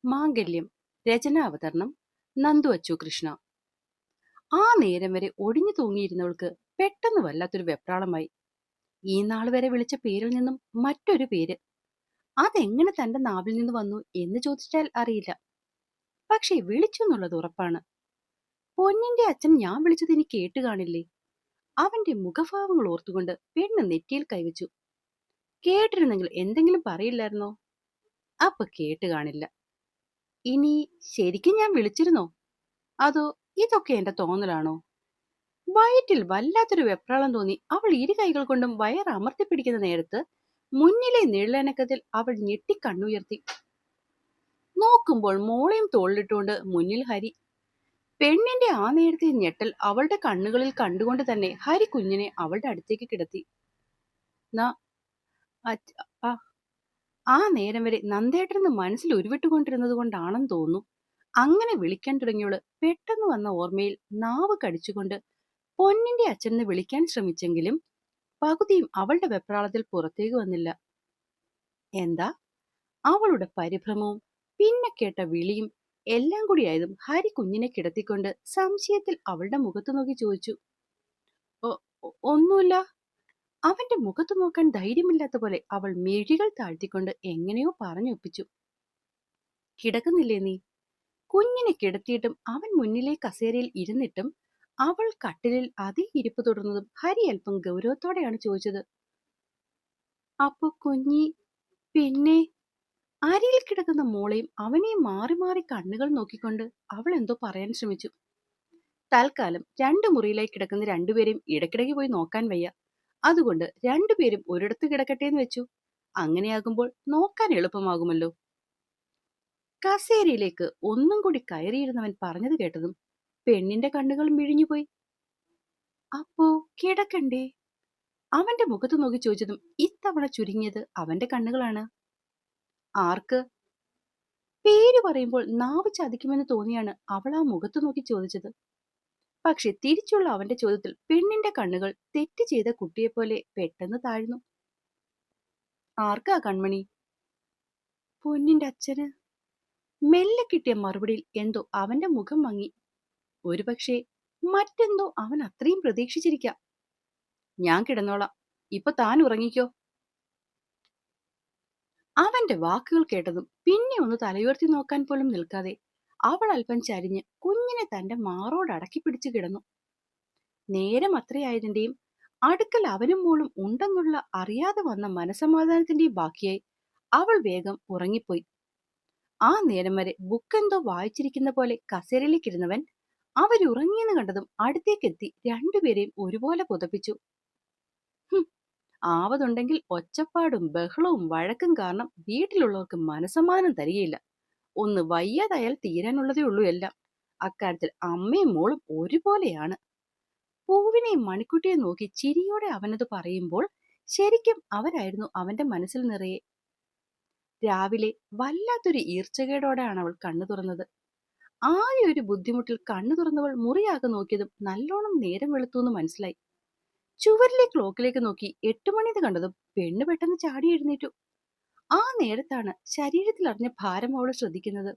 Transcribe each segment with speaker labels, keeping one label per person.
Speaker 1: മാംഗല്യം. രചനാവതരണം നന്ദു അച്ചു കൃഷ്ണ. ആ നേരം വരെ ഒടിഞ്ഞു തൂങ്ങിയിരുന്നവൾക്ക് പെട്ടെന്ന് വല്ലാത്തൊരു വെപ്രാളമായി. ഈ നാൾ വരെ വിളിച്ച പേരിൽ നിന്നും മറ്റൊരു പേര്. അതെങ്ങനെ തന്റെ നാവിൽ നിന്ന് വന്നു എന്ന് ചോദിച്ചാൽ അറിയില്ല. പക്ഷേ വിളിച്ചു എന്നുള്ളത് ഉറപ്പാണ്. പൊന്നിന്റെ അച്ഛൻ ഞാൻ വിളിച്ചത് ഇനി കേട്ട് കാണില്ലേ? അവന്റെ മുഖഭാവങ്ങൾ ഓർത്തുകൊണ്ട് പെണ്ണ് നെറ്റിയിൽ കൈവച്ചു. കേട്ടിരുന്നെങ്കിൽ എന്തെങ്കിലും പറയില്ലായിരുന്നോ? അപ്പൊ കേട്ട് കാണില്ല. ഇനി ശരിക്കും ഞാൻ വിളിച്ചിരുന്നോ? അതോ ഇതൊക്കെ എന്റെ തോന്നലാണോ? വയറ്റിൽ വല്ലാത്തൊരു വെപ്രാളം തോന്നി അവൾ ഇരു കൈകൾ കൊണ്ടും വയർ അമർത്തിപ്പിടിക്കുന്ന നേരത്ത് മുന്നിലെ നിഴലനക്കത്തിൽ അവൾ ഞെട്ടി കണ്ണുയർത്തി. നോക്കുമ്പോൾ മോളെയും തോളിലിട്ടുകൊണ്ട് മുന്നിൽ ഹരി. പെണ്ണിന്റെ ആ നേരത്തെ ഞെട്ടൽ അവളുടെ കണ്ണുകളിൽ കണ്ടുകൊണ്ട് തന്നെ ഹരി കുഞ്ഞിനെ അവളുടെ അടുത്തേക്ക് കിടത്തി. ആ നേരം വരെ നന്ദേട്ടനെന്ന് മനസ്സിൽ ഉരുവിട്ടുകൊണ്ടിരുന്നത് കൊണ്ടാണെന്ന് തോന്നുന്നു അങ്ങനെ വിളിക്കാൻ തുടങ്ങിയവള് പെട്ടെന്ന് വന്ന ഓർമ്മയിൽ നാവ് കടിച്ചുകൊണ്ട് പൊന്നിന്റെ അച്ഛനെന്ന് വിളിക്കാൻ ശ്രമിച്ചെങ്കിലും പകുതിയും അവളുടെ വെപ്രാളത്തിൽ പുറത്തേക്ക് വന്നില്ല. എന്താ? അവളുടെ പരിഭ്രമവും പിന്നെ കേട്ട വിളിയും എല്ലാം കൂടിയായതും ഹരി കുഞ്ഞിനെ കിടത്തിക്കൊണ്ട് സംശയത്തിൽ അവളുടെ മുഖത്ത് നോക്കി ചോദിച്ചു. ഒന്നുമില്ല. അവന്റെ മുഖത്ത് നോക്കാൻ ധൈര്യമില്ലാത്ത പോലെ അവൾ മിഴികൾ താഴ്ത്തിക്കൊണ്ട് എങ്ങനെയോ പറഞ്ഞൊപ്പിച്ചു. കിടക്കുന്നില്ലേ നീ? കുഞ്ഞിനെ കിടത്തിയിട്ടും അവൻ മുന്നിലെ കസേരയിൽ ഇരുന്നിട്ടും അവൾ കട്ടിലിൽ അതേ ഇരിപ്പ് തുടർന്നതും ഹരി അല്പം ഗൗരവത്തോടെയാണ് ചോദിച്ചത്. അപ്പൊ കുഞ്ഞി പിന്നെ? അരിയിൽ കിടക്കുന്ന മോളെയും അവനെയും മാറി മാറി കണ്ണുകൾ നോക്കിക്കൊണ്ട് അവൾ എന്തോ പറയാൻ ശ്രമിച്ചു. തൽക്കാലം രണ്ടു മുറിയിലായി കിടക്കുന്ന രണ്ടുപേരെയും ഇടയ്ക്കിടയ്ക്ക് പോയി നോക്കാൻ വയ്യ. അതുകൊണ്ട് രണ്ടുപേരും ഒരിടത്ത് കിടക്കട്ടെ എന്ന് വെച്ചു. അങ്ങനെയാകുമ്പോൾ നോക്കാൻ എളുപ്പമാകുമല്ലോ. കസേരയിലേക്ക് ഒന്നും കൂടി കയറിയിരുന്നവൻ പറഞ്ഞത് കേട്ടതും പെണ്ണിന്റെ കണ്ണുകൾ മിഴിഞ്ഞുപോയി. അപ്പോ കിടക്കണ്ടേ? അവന്റെ മുഖത്ത് നോക്കി ചോദിച്ചതും ഇത്തവണ ചുരുങ്ങിയത് അവന്റെ കണ്ണുകളാണ്. ആർക്ക്? പേര് പറയുമ്പോൾ നാവ് ചതിക്കുമെന്ന് തോന്നിയാണ് അവൾ ആ മുഖത്ത് നോക്കി ചോദിച്ചത്. പക്ഷെ തിരിച്ചുള്ള അവന്റെ ചോദ്യത്തിൽ പെണ്ണിന്റെ കണ്ണുകൾ തെറ്റ് ചെയ്ത കുട്ടിയെപ്പോലെ പെട്ടെന്ന് താഴ്ന്നു. ആർക്കാ കൺമണി? പൊന്നിന്റെ അച്ഛന്. മെല്ലെ കിട്ടിയ മറുപടിയിൽ എന്തോ അവന്റെ മുഖം മങ്ങി. ഒരുപക്ഷെ മറ്റെന്തോ അവൻ അത്രയും പ്രതീക്ഷിച്ചിരിക്കാം. ഞാൻ കിടന്നോളാം, ഇപ്പൊ താൻ ഉറങ്ങിക്കോ. അവന്റെ വാക്കുകൾ കേട്ടതും പിന്നെ ഒന്ന് തലയുയർത്തി നോക്കാൻ പോലും നിൽക്കാതെ അവൾ അല്പം ചരിഞ്ഞ് കുഞ്ഞിനെ തന്റെ മാറോട് അടക്കി പിടിച്ചു കിടന്നു. നേരം അത്രയായതിന്റെയും അടുക്കൽ അവനും മോളും ഉണ്ടെന്നുള്ള അറിയാതെ വന്ന മനസമാധാനത്തിന്റെയും ബാക്കിയായി അവൾ വേഗം ഉറങ്ങിപ്പോയി. ആ നേരം വരെ ബുക്കെന്തോ വായിച്ചിരിക്കുന്ന പോലെ കസേരയിലേക്കിരുന്നവൻ അവരുറങ്ങിയെന്ന് കണ്ടതും അടുത്തേക്കെത്തി രണ്ടുപേരെയും ഒരുപോലെ പുതപ്പിച്ചു. ആവതുണ്ടെങ്കിൽ ഒച്ചപ്പാടും ബഹളവും വഴക്കും കാരണം വീട്ടിലുള്ളവർക്ക് മനസമാധാനം തരികയില്ല. ഒന്ന് വയ്യാതായാൽ തീരാനുള്ളതേ ഉള്ളൂ എല്ലാം. അക്കാര്യത്തിൽ അമ്മയും മോളും ഒരുപോലെയാണ്. പൂവിനെയും മണിക്കുട്ടിയെ നോക്കി ചിരിയോടെ അവനത് പറയുമ്പോൾ ശരിക്കും അവരായിരുന്നു അവന്റെ മനസ്സിൽ നിറയെ. രാവിലെ വല്ലാത്തൊരു ഈർച്ചകേടോടെയാണ് അവൾ കണ്ണു തുറന്നത്. ആദ്യ ഒരു ബുദ്ധിമുട്ടിൽ കണ്ണു തുറന്നവൾ മുറിയാകെ നോക്കിയതും നല്ലോണം നേരം വെളുത്തുവെന്ന് മനസ്സിലായി. ചുവരിലെ ക്ലോക്കിലേക്ക് നോക്കി 8 മണിന്ന് കണ്ടതും പെണ്ണ് പെട്ടെന്ന് ചാടി എഴുന്നേറ്റു. ആ നേരത്താണ് ശരീരത്തിൽ അറിഞ്ഞ ഭാരം അവൾ ശ്രദ്ധിക്കുന്നത്.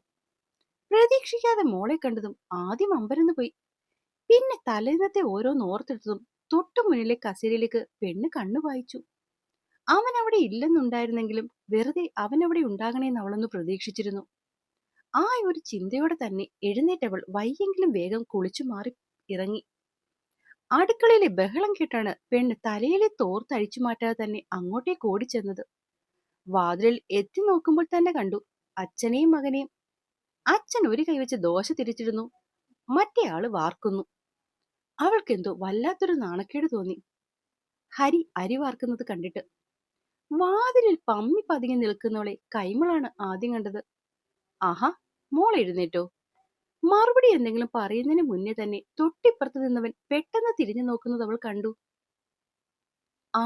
Speaker 1: പ്രതീക്ഷിക്കാതെ മോളെ കണ്ടതും ആദ്യം അമ്പരന്ന് പോയി. പിന്നെ തലേന്നത്തെ ഓരോന്നോർത്തെടുത്തതും തൊട്ടു മുന്നിലെ കസേരയിലേക്ക് പെണ്ണ് കണ്ണു വായിച്ചു. അവൻ അവിടെ ഇല്ലെന്നുണ്ടായിരുന്നെങ്കിലും വെറുതെ അവൻ അവിടെ ഉണ്ടാകണേന്ന് അവളൊന്ന് പ്രതീക്ഷിച്ചിരുന്നു. ആ ഒരു ചിന്തയോടെ തന്നെ എഴുന്നേറ്റവൾ വയ്യെങ്കിലും വേഗം കുളിച്ചു മാറി ഇറങ്ങി. അടുക്കളയിലെ ബഹളം കേട്ടാണ് പെണ്ണ് തലയിലെ തോർത്തഴിച്ചു മാറ്റാതെ തന്നെ അങ്ങോട്ടേക്ക് ഓടിച്ചെന്നത്. വാതിലിൽ എത്തി നോക്കുമ്പോൾ തന്നെ കണ്ടു അച്ഛനെയും മകനെയും. അച്ഛൻ ഒരു കൈവച്ച് ദോശ തിരിച്ചിരുന്നു, മറ്റേയാള് വാർക്കുന്നു. അവൾക്കെന്തോ വല്ലാത്തൊരു നാണക്കേട് തോന്നി ഹരി അരി വാർക്കുന്നത് കണ്ടിട്ട്. വാതിലിൽ പമ്മി പതുങ്ങി നിൽക്കുന്നവളെ കൈമളാണ് ആദ്യം കണ്ടത്. ആഹാ, മോൾ എഴുന്നേറ്റോ? മറുപടി എന്തെങ്കിലും പറയുന്നതിന് മുന്നേ തന്നെ തൊട്ടിപ്പുറത്ത് നിന്നവൻ പെട്ടെന്ന് തിരിഞ്ഞു നോക്കുന്നത് അവൾ കണ്ടു. ആ,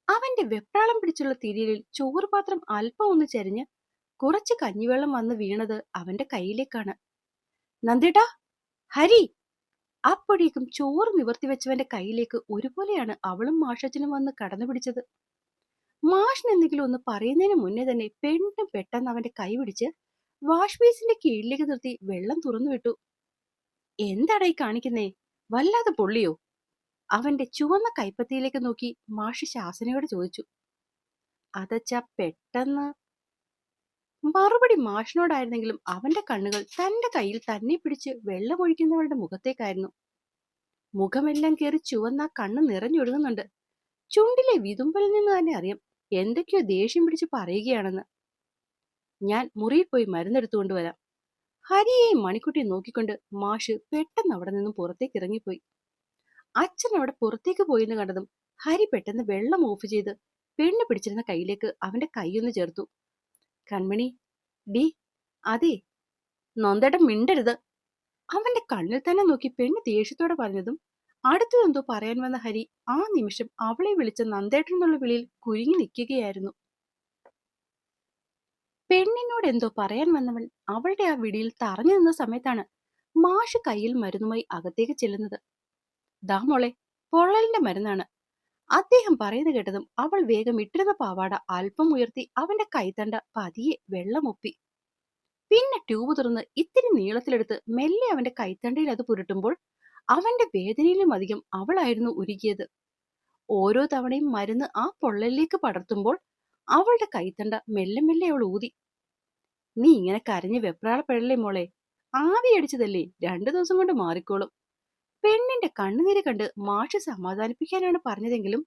Speaker 1: അവന്റെ വെപ്രാളം പിടിച്ചുള്ള തിരിയലിൽ ചോറുപാത്രം അല്പം ഒന്ന് ചരിഞ്ഞ് കുറച്ച് കഞ്ഞിവെള്ളം വന്ന് വീണത് അവന്റെ കയ്യിലേക്കാണ്. നന്ദേട്ടാ, ഹരി! അപ്പോഴേക്കും ചോറ് നിവർത്തി വെച്ചവന്റെ കയ്യിലേക്ക് ഒരുപോലെയാണ് അവളും മാഷച്ചനും വന്ന് കടന്നു പിടിച്ചത്. മാഷിന് എന്തെങ്കിലും ഒന്ന് പറയുന്നതിന് മുന്നേ തന്നെ പെണ്ണ് പെട്ടെന്ന് അവന്റെ കൈ പിടിച്ച് വാഷ് ബേസിന്റെ കീഴിലേക്ക് നിർത്തി വെള്ളം തുറന്നു വിട്ടു. എന്താടാ ഈ കാണിക്കുന്നേ? വല്ലാതെ പൊള്ളിയോ? അവന്റെ ചുവന്ന കൈപ്പത്തിയിലേക്ക് നോക്കി മാഷ് ശാസനയോട് ചോദിച്ചു. അതച്ചാ പെട്ടെന്ന്. മറുപടി മാഷിനോടായിരുന്നെങ്കിലും അവന്റെ കണ്ണുകൾ തന്റെ കയ്യിൽ തന്നെ പിടിച്ച് വെള്ളമൊഴിക്കുന്നവളുടെ മുഖത്തേക്കായിരുന്നു. മുഖമെല്ലാം കയറി ചുവന്ന കണ്ണ് നിറഞ്ഞൊഴുകുന്നുണ്ട്. ചുണ്ടിലെ വിതുമ്പലിൽ നിന്ന് തന്നെ അറിയാം എന്തൊക്കെയോ ദേഷ്യം പിടിച്ച് പറയുകയാണെന്ന്. ഞാൻ മുറിയിൽ പോയി മരുന്നെടുത്തുകൊണ്ട് വരാം. ഹരിയെയും മണിക്കുട്ടിയെ നോക്കിക്കൊണ്ട് മാഷ് പെട്ടെന്ന് അവിടെ നിന്നും പുറത്തേക്ക് ഇറങ്ങിപ്പോയി. അച്ഛൻ അവിടെ പുറത്തേക്ക് പോയിന്ന് കണ്ടതും ഹരി പെട്ടെന്ന് വെള്ളം ഓഫ് ചെയ്ത് പെണ്ണ് പിടിച്ചിരുന്ന കൈയിലേക്ക് അവന്റെ കൈയൊന്ന് ചേർത്തു. കൺമണി, ഡി, അതെ, നൊന്തേട്ടൻ മിണ്ടരുത്. അവന്റെ കണ്ണിൽ തന്നെ നോക്കി പെണ്ണ് ദേഷ്യത്തോടെ പറഞ്ഞതും അടുത്തതെന്തോ പറയാൻ വന്ന ഹരി ആ നിമിഷം അവളെ വിളിച്ച നന്ദേട്ടൻ എന്നുള്ള വിളിയിൽ കുരുങ്ങി നിൽക്കുകയായിരുന്നു. പെണ്ണിനോട് എന്തോ പറയാൻ വന്നവൻ അവളുടെ ആ വിളിയിൽ തറഞ്ഞു നിന്ന സമയത്താണ് മാഷ് കയ്യിൽ മരുന്നുമായി അകത്തേക്ക് ചെല്ലുന്നത്. ദാ മോളെ, പൊള്ളലിന്റെ മരുന്നാണ്. അദ്ദേഹം പറയുന്നത് കേട്ടതും അവൾ വേഗം ഇട്ടിരുന്ന പാവാട അല്പം ഉയർത്തി അവന്റെ കൈത്തണ്ട പതിയെ വെള്ളമൊപ്പി. പിന്നെ ട്യൂബ് തുറന്ന് ഇത്തിരി നീളത്തിലെടുത്ത് മെല്ലെ അവന്റെ കൈത്തണ്ടയിൽ അത് പുരട്ടുമ്പോൾ അവന്റെ വേദനയിലും അധികം അവളായിരുന്നു ഉരുകിയത്. ഓരോ തവണയും മരുന്ന് ആ പൊള്ളലിലേക്ക് പടർത്തുമ്പോൾ അവളുടെ കൈത്തണ്ട മെല്ലെ മെല്ലെ അവൾ ഊതി. നീ ഇങ്ങനെ കരഞ്ഞ് വെപ്രാളപ്പെടല്ലേ മോളെ, ആവി അടിച്ചതല്ലേ, 2 ദിവസം കൊണ്ട് മാറിക്കോളും. പെണ്ണിന്റെ കണ്ണുനീര് കണ്ട് മാഷ് സമാധാനിപ്പിക്കാനാണ് പറഞ്ഞതെങ്കിലും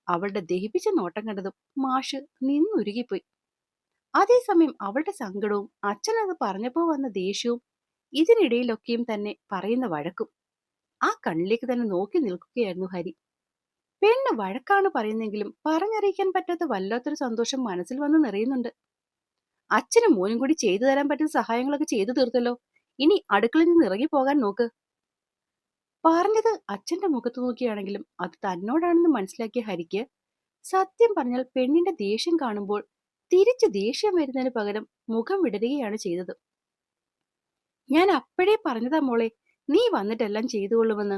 Speaker 1: അവളുടെ ദഹിപ്പിച്ച നോട്ടം കണ്ടതും മാഷ് നിന്നുരുകിപ്പോയി. അതേസമയം അവളുടെ സങ്കടവും അച്ഛനത് പറഞ്ഞപ്പോ വന്ന ദേഷ്യവും ഇതിനിടയിലൊക്കെയും തന്നെ പറയുന്ന വഴക്കും ആ കണ്ണിലേക്ക് തന്നെ നോക്കി നിൽക്കുകയായിരുന്നു ഹരി. പെണ്ണ് വഴക്കാണ് പറയുന്നെങ്കിലും പറഞ്ഞറിയിക്കാൻ പറ്റാത്ത വല്ലാത്തൊരു സന്തോഷം മനസ്സിൽ വന്ന് നിറയുന്നുണ്ട്. അച്ഛനും മോനും കൂടി ചെയ്തു തരാൻ പറ്റുന്ന സഹായങ്ങളൊക്കെ ചെയ്തു തീർത്തല്ലോ, ഇനി അടുക്കളയിൽ നിന്ന് ഇറങ്ങി പോകാൻ നോക്ക്. പറഞ്ഞത് അച്ഛന്റെ മുഖത്ത് നോക്കിയാണെങ്കിലും അത് തന്നോടാണെന്ന് മനസ്സിലാക്കിയ ഹരിക്ക് സത്യം പറഞ്ഞാൽ പെണ്ണിന്റെ ദേഷ്യം കാണുമ്പോൾ തിരിച്ച് ദേഷ്യം വരുന്നതിന് പകരം മുഖം വിടരുകയാണ് ചെയ്തത്. ഞാൻ അപ്പോഴേ പറഞ്ഞതാ മോളെ, നീ വന്നിട്ടെല്ലാം ചെയ്തുകൊള്ളുമെന്ന്.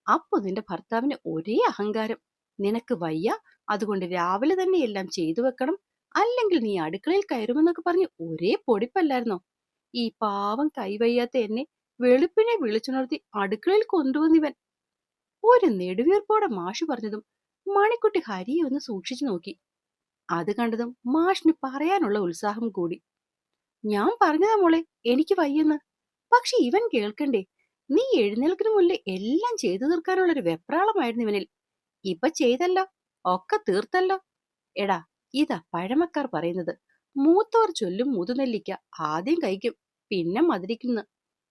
Speaker 1: അപ്പൊ നിന്റെ ഭർത്താവിന് ഒരേ അഹങ്കാരം. നിനക്ക് വയ്യ, അതുകൊണ്ട് രാവിലെ തന്നെ എല്ലാം ചെയ്തു വെക്കണം, അല്ലെങ്കിൽ നീ അടുക്കളയിൽ കയറുമെന്നൊക്കെ പറഞ്ഞ് ഒരേ പൊടിപ്പല്ലായിരുന്നോ? ഈ പാവം കൈവയ്യാത്ത എന്നെ വെളുപ്പിനെ വിളിച്ചുണർത്തി അടുക്കളയിൽ കൊണ്ടുവന്നിവൻ. ഒരു നെടുവീർപ്പോടെ മാഷ് പറഞ്ഞതും മണിക്കുട്ടി ഹരിയെ ഒന്ന് സൂക്ഷിച്ചു നോക്കി. അത് കണ്ടതും മാഷിന് പറയാനുള്ള ഉത്സാഹം കൂടി. ഞാൻ പറഞ്ഞതാ മോളെ, എനിക്ക് വയ്യെന്ന്. പക്ഷെ ഇവൻ കേൾക്കണ്ടേ? നീ എഴുന്നേൽക്കിന് മുന്നേ എല്ലാം ചെയ്തു തീർക്കാനുള്ളൊരു വെപ്രാളമായിരുന്നു ഇവനിൽ. ഇപ്പൊ ചെയ്തല്ലോ, ഒക്കെ തീർത്തല്ലോ. എടാ, ഇതാ പഴമക്കാർ പറയുന്നത്, മൂത്തോർ ചൊല്ലും മുതുനെല്ലിക്ക ആദ്യം കഴിക്കും പിന്നെ മധുരിക്കുന്നു.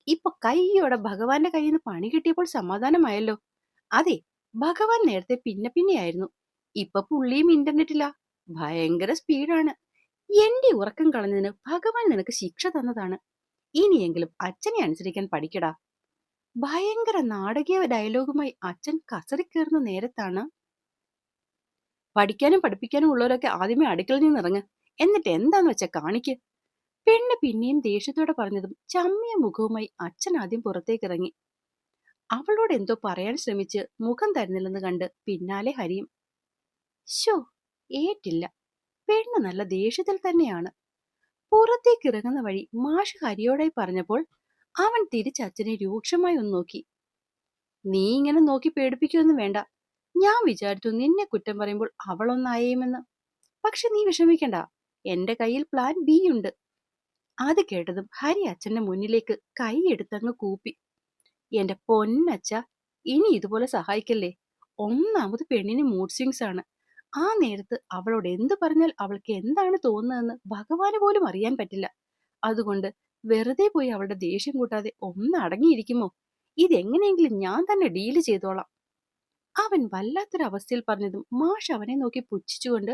Speaker 1: ഇപ്പൊ കൈയോടെ ഭഗവാന്റെ കയ്യിൽ നിന്ന് പണി കിട്ടിയപ്പോൾ സമാധാനമായല്ലോ. അതെ, ഭഗവാൻ നേരത്തെ പിന്നെ പിന്നെയായിരുന്നു. ഇപ്പൊ പുള്ളിയും ഇന്റർനെറ്റിലാ, ഭയങ്കര സ്പീഡാണ്. എന്റെ ഉറക്കം കളഞ്ഞതിന് ഭഗവാൻ നിനക്ക് ശിക്ഷ തന്നതാണ്. ഇനിയെങ്കിലും അച്ഛനെ അനുസരിക്കാൻ പഠിക്കടാ. ഭയങ്കര നാടകീയ ഡയലോഗുമായി അച്ഛൻ കസറിക്കേറുന്ന നേരത്താണ് പഠിക്കാനും പഠിപ്പിക്കാനും ഉള്ളവരൊക്കെ ആദ്യമേ അടുക്കളയിൽ നിന്ന് ഇറങ്ങ്, എന്നിട്ട് എന്താന്ന് വെച്ചാ കാണിക്ക്. പെണ്ണ് പിന്നെയും ദേഷ്യത്തോടെ പറഞ്ഞതും ചമ്മിയ മുഖവുമായി അച്ഛൻ ആദ്യം പുറത്തേക്കിറങ്ങി. അവളോട് എന്തോ പറയാൻ ശ്രമിച്ച് മുഖം തരുന്നില്ലെന്ന് കണ്ട് പിന്നാലെ ഹരിയും. ശോ, ഏറ്റില്ല. പെണ്ണ് നല്ല ദേഷ്യത്തിൽ തന്നെയാണ്. പുറത്തേക്ക് ഇറങ്ങുന്ന വഴി മാഷ് ഹരിയോടായി പറഞ്ഞപ്പോൾ അവൻ തിരിച്ചച്ഛനെ രൂക്ഷമായി ഒന്ന് നോക്കി. നീ ഇങ്ങനെ നോക്കി പേടിപ്പിക്കുകയൊന്നും വേണ്ട. ഞാൻ വിചാരിച്ചു നിന്നെ കുറ്റം പറയുമ്പോൾ അവളൊന്നയയുമെന്ന്. പക്ഷെ നീ വിഷമിക്കണ്ട, എന്റെ കയ്യിൽ പ്ലാൻ ബി ഉണ്ട്. അത് കേട്ടതും ഹരി അച്ഛന്റെ മുന്നിലേക്ക് കൈ എടുത്തങ്ങ് കൂപ്പി. എന്റെ പൊന്നച്ഛ, ഇനി ഇതുപോലെ സഹായിക്കല്ലേ. ഒന്നാമത് പെണ്ണിന് മൂഡ് സ്വിങ്സ് ആണ്. ആ നേരത്ത് അവളോട് എന്ത് പറഞ്ഞാൽ അവൾക്ക് എന്താണ് തോന്നുന്നതെന്ന് ഭഗവാന് പോലും അറിയാൻ പറ്റില്ല. അതുകൊണ്ട് വെറുതെ പോയി അവളുടെ ദേഷ്യം കൂട്ടാതെ ഒന്ന് അടങ്ങിയിരിക്കുമോ? ഇതെങ്ങനെയെങ്കിലും ഞാൻ തന്നെ ഡീല് ചെയ്തോളാം. അവൻ വല്ലാത്തൊരവസ്ഥയിൽ പറഞ്ഞതും മാഷ് അവനെ നോക്കി പുച്ഛിച്ചുകൊണ്ട്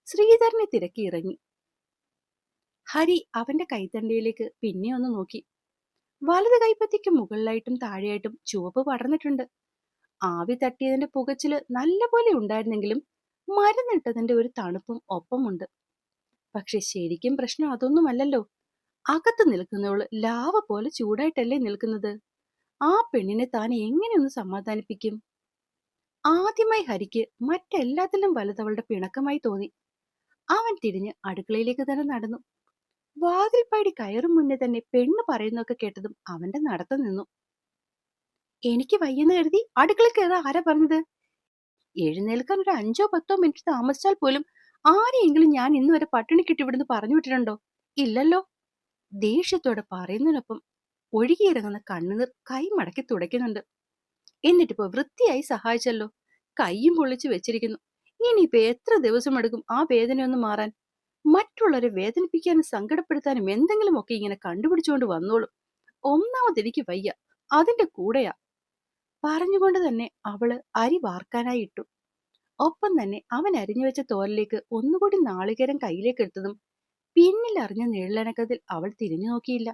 Speaker 1: ശ്രീധരനെ തിരക്കി ഇറങ്ങി. ഹരി അവന്റെ കൈത്തണ്ടയിലേക്ക് പിന്നെ ഒന്ന് നോക്കി. വലത് കൈപ്പത്തിക്ക് മുകളിലായിട്ടും താഴെയായിട്ടും ചുവപ്പ് പടർന്നിട്ടുണ്ട്. ആവി തട്ടിയതിന്റെ പുകച്ചില് നല്ലപോലെ ഉണ്ടായിരുന്നെങ്കിലും മരുന്നിട്ടതിന്റെ ഒരു തണുപ്പും ഒപ്പമുണ്ട്. പക്ഷെ ശരിക്കും പ്രശ്നം അതൊന്നുമല്ലല്ലോ. അകത്ത് നിൽക്കുന്നവള് ലാവ പോലെ ചൂടായിട്ടല്ലേ നിൽക്കുന്നത്. ആ പെണ്ണിനെ താൻ എങ്ങനെയൊന്ന് സമാധാനിപ്പിക്കും? ആദ്യമായി ഹരിക്ക് മറ്റെല്ലാത്തിലും വലുതവളുടെ പിണക്കമായി തോന്നി. അവൻ തിരിഞ്ഞ് അടുക്കളയിലേക്ക് തന്നെ നടന്നു. വാതിൽപ്പാടി കയറും മുന്നേ തന്നെ പെണ്ണ് പറയുന്നൊക്കെ കേട്ടതും അവന്റെ നടത്തം നിന്നു. എനിക്ക് വയ്യെന്ന് കരുതി അടുക്കള കയറാൻ ആരാ പറഞ്ഞത്? എഴുന്നേൽക്കാൻ ഒരു 5-10 മിനിറ്റ് താമസിച്ചാൽ പോലും ആരെയെങ്കിലും ഞാൻ ഇന്ന് വരെ പട്ടിണിക്കിട്ട് ഇവിടുന്ന് പറഞ്ഞു വിട്ടിട്ടുണ്ടോ? ഇല്ലല്ലോ. ദേഷ്യത്തോടെ പറയുന്നതിനൊപ്പം ഒഴുകിയിറങ്ങുന്ന കണ്ണുനീർ കൈ മടക്കി തുടയ്ക്കുന്നുണ്ട്. എന്നിട്ടിപ്പോ വൃത്തിയായി സഹായിച്ചല്ലോ. കൈയും പൊള്ളിച്ചു വെച്ചിരിക്കുന്നു. ഇനിയിപ്പോ എത്ര ദിവസം എടുക്കും ആ വേദനയൊന്ന് മാറാൻ? മറ്റുള്ളവരെ വേദനിപ്പിക്കാനും സങ്കടപ്പെടുത്താനും എന്തെങ്കിലുമൊക്കെ ഇങ്ങനെ കണ്ടുപിടിച്ചുകൊണ്ട് വന്നോളും. ഒന്നാമത് എനിക്ക് വയ്യ, അതിന്റെ കൂടെയാ. പറഞ്ഞുകൊണ്ട് തന്നെ അവള് അരി വാർക്കാനായി ഇട്ടു. ഒപ്പം തന്നെ അവൻ അരിഞ്ഞു വെച്ച തോരലേക്ക് ഒന്നുകൂടി നാളികേരം കയ്യിലേക്ക് എടുത്തതും പിന്നിൽ അറിഞ്ഞ നിഴലനക്കത്തിൽ അവൾ തിരിഞ്ഞു നോക്കിയില്ല.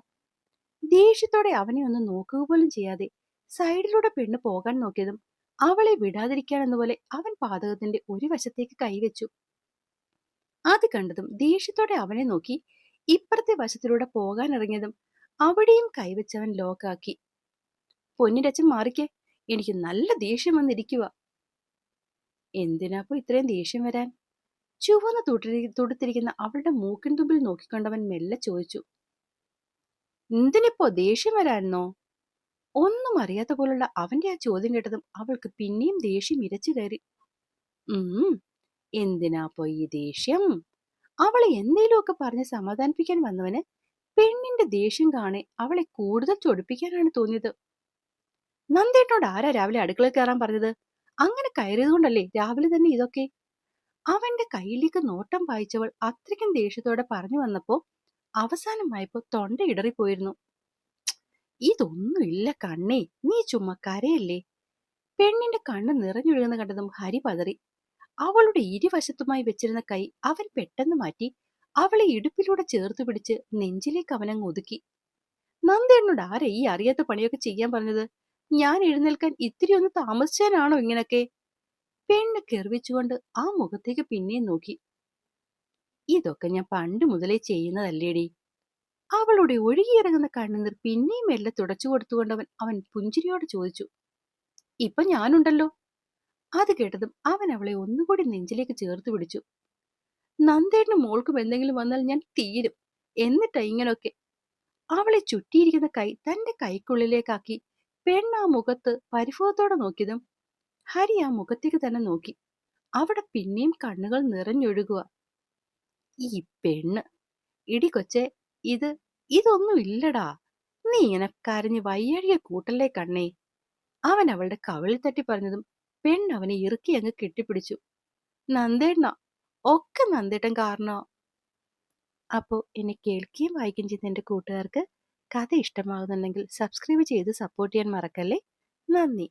Speaker 1: ദേഷ്യത്തോടെ അവനെ ഒന്ന് നോക്കുക പോലും ചെയ്യാതെ സൈഡിലൂടെ പെണ്ണ് പോകാൻ നോക്കിയതും അവളെ വിടാതിരിക്കാനെന്ന പോലെ അവൻ പാതകത്തിന്റെ ഒരു വശത്തേക്ക് കൈവച്ചു. അത് കണ്ടതും ദേഷ്യത്തോടെ അവനെ നോക്കി ഇപ്പുറത്തെ വശത്തിലൂടെ പോകാൻ ഇറങ്ങിയതും അവിടെയും കൈവച്ചവൻ ലോക്കാക്കി. പൊന്നിരച്ചൻ മാറിക്കേ, എനിക്ക് നല്ല ദേഷ്യം വന്നിരിക്കുക. എന്തിനാപ്പോ ഇത്രയും ദേഷ്യം വരാൻ? ചുവന്ന് തുടുത്തിരിക്കുന്ന അവളുടെ മൂക്കിൻ തുമ്പിൽ നോക്കിക്കൊണ്ടവൻ മെല്ലെ ചോദിച്ചു. എന്തിനിപ്പോ ദേഷ്യം വരാനോ? ഒന്നും അറിയാത്ത പോലുള്ള അവന്റെ ആ ചോദ്യം കേട്ടതും അവൾക്ക് പിന്നെയും ദേഷ്യം ഇരച്ചു കയറി. എന്തിനാപ്പോ ഈ ദേഷ്യം? അവളെ എന്തേലുമൊക്കെ പറഞ്ഞ് സമാധാനിപ്പിക്കാൻ വന്നവന് പെണ്ണിന്റെ ദേഷ്യം കാണെ അവളെ കൂടുതൽ ചൊടിപ്പിക്കാനാണ് തോന്നിയത്. നന്ദേട്ടനോട് ആരാ രാവിലെ അടുക്കളയിൽ കയറാൻ പറഞ്ഞത്? അങ്ങനെ കയറിയത് കൊണ്ടല്ലേ രാവിലെ തന്നെ ഇതൊക്കെ? അവന്റെ കയ്യിലേക്ക് നോട്ടം വായിച്ചവൾ അത്രയ്ക്കും ദേഷ്യത്തോടെ പറഞ്ഞു വന്നപ്പോ അവസാനമായപ്പോ തൊണ്ട ഇടറിപ്പോയിരുന്നു. ഇതൊന്നുമില്ല കണ്ണേ, നീ ചുമ്മാ കരയല്ലേ. പെണ്ണിന്റെ കണ്ണ് നിറഞ്ഞൊഴുകുന്ന കണ്ടതും ഹരി പതറി. അവളുടെ ഇരുവശത്തുമായി വെച്ചിരുന്ന കൈ അവൻ പെട്ടെന്ന് മാറ്റി അവളെ ഇടുപ്പിലൂടെ ചേർത്ത് പിടിച്ച് നെഞ്ചിലേക്ക് അവനങ്ങ് ഒതുക്കി. നന്ദേണ്ണോട് ആരാ ഈ അറിയാത്ത പണിയൊക്കെ ചെയ്യാൻ പറഞ്ഞത്? ഞാൻ എഴുന്നേൽക്കാൻ ഇത്തിരി ഒന്ന് താമസിച്ചാനാണോ ഇങ്ങനൊക്കെ? പെണ്ണ് കെറിവിച്ചുകൊണ്ട് ആ മുഖത്തേക്ക് പിന്നെയും നോക്കി. ഇതൊക്കെ ഞാൻ പണ്ട് മുതലേ ചെയ്യുന്നതല്ലേടി. അവളുടെ ഒഴുകിയിറങ്ങുന്ന കണ്ണുനീർ പിന്നെയും മെല്ലെ തുടച്ചു കൊടുത്തുകൊണ്ടവൻ അവൻ പുഞ്ചിരിയോടെ ചോദിച്ചു. ഇപ്പൊ ഞാനുണ്ടല്ലോ. അത് കേട്ടതും അവൻ അവളെ ഒന്നുകൂടി നെഞ്ചിലേക്ക് ചേർത്ത് പിടിച്ചു. നന്ദേട്ടന് മോൾക്കും എന്തെങ്കിലും വന്നാൽ ഞാൻ തീരും. എന്നിട്ടാ ഇങ്ങനൊക്കെ. അവളെ ചുറ്റിയിരിക്കുന്ന കൈ തന്റെ കൈക്കുള്ളിലേക്കാക്കി പെണ്ണ് ആ മുഖത്ത് പരിഭവത്തോടെ നോക്കിയതും ഹരി ആ മുഖത്തേക്ക് തന്നെ നോക്കി. അവിടെ പിന്നെയും കണ്ണുകൾ നിറഞ്ഞൊഴുകുക. ഈ പെണ്ണ്, ഇടി കൊച്ചെ, ഇതൊന്നും ഇല്ലടാ. നീ ഇങ്ങനെ കരഞ്ഞ് വയ്യാഴിക കൂട്ടല്ലേ കണ്ണേ. അവൻ അവളുടെ കവിളിൽ തട്ടി പറഞ്ഞതും പെണ്ണ് അവനെ ഇറുക്കി അങ്ങ് കെട്ടിപ്പിടിച്ചു. നന്ദേട്ടനാ, ഒക്കെ നന്ദേട്ടൻ കാരണോ. അപ്പോ എന്നെ കേൾക്കുകയും വായിക്കുകയും ചെയ്യുന്ന എന്റെ കൂട്ടുകാർക്ക് കഥ ഇഷ്ടമാകുന്നുണ്ടെങ്കിൽ സബ്സ്ക്രൈബ് ചെയ്ത് സപ്പോർട്ട് ചെയ്യാൻ മറക്കല്ലേ. നന്ദി.